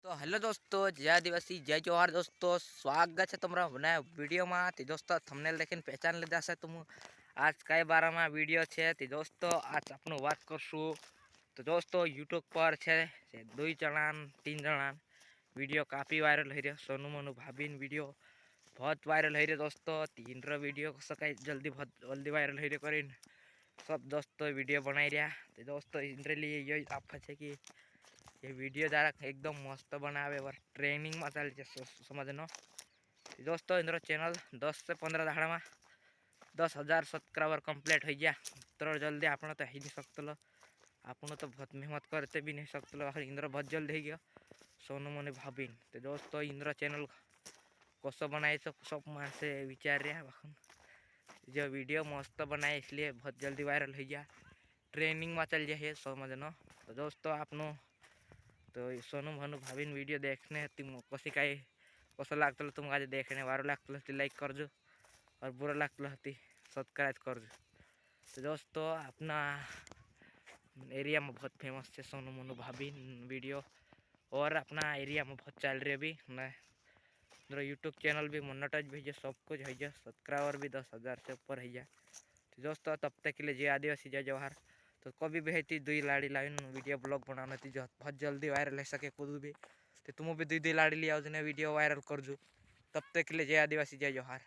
तो हेलो दोस्तों, जय आदिवासी जय जोहार। दोस्तों स्वागत है तुम्हारा नया वीडियो में। तो दोस्तों थंबनेल देखीने पहचान लीधा से तुम आज कई बार में वीडियो है। तो दोस्तों आज आपनो बात करशू। तो दोस्तों यूट्यूब पर है 2 जणा 3 जणा वीडियो काफ़ी वायरल हो रहा। सोनू मोनू भाभी वीडियो बहुत वायरल हो रहा। दोस्तों 3 वीडियो सकाई जल्दी बहुत जल्दी वायरल हो रहा कर सब दोस्तों वीडियो बनाई रहा। तो दोस्तों इनरे लिए यही आप है कि ये वीडियो जरा एकदम मस्त बनावे और ट्रेनिंग में चल समझनो। दोस्तों इंद्र चैनल 10 से 15 दाड़ा में 10,000 सब्सक्राइबर कंप्लीट हो गया। तो जल्दी आप तो ही नहीं सकते, आपनो तो बहुत मेहनत करते भी नहीं सकते। इंद्र बहुत जल्दी हो गया सोनू मोनू भाभी। तो दोस्तों इंद्र चैनल कसो बनाए सब मार से विचार रहा। जो वीडियो मस्त बनाए इसलिए बहुत जल्दी वायरल हो गया, ट्रेनिंग में चल जाए समझनो। तो दोस्तों आपनो तो सोनू भानू भाभी वीडियो देखने कसी काही कसं लागतं तुम आज देखने वारो लागतं लाइक करजो और बुरा लागतं सब्सक्राइब करजो। तो दोस्तों अपना एरिया में बहुत फेमस है सोनू मोनू भाभी वीडियो, और अपना एरिया में बहुत चल रही है अभी। मेरा यूट्यूब चैनल भी मोनेटाइज भी है, सब कुछ है, सब्सक्राइबर भी 10,000 से ऊपर है। तो दोस्तों तब तक के लिए जय आदिवासी जय जवाहर। तो कभी भी है दुई लाड़ी लाइन वीडियो ब्लॉग बनाना थी जो बहुत जल्दी वायरल हो सके खुद भी। तो तुम भी दुई लाड़ी लिया वीडियो वायरल कर जू। तब तक के लिए जय आदिवासी जय जवाहर।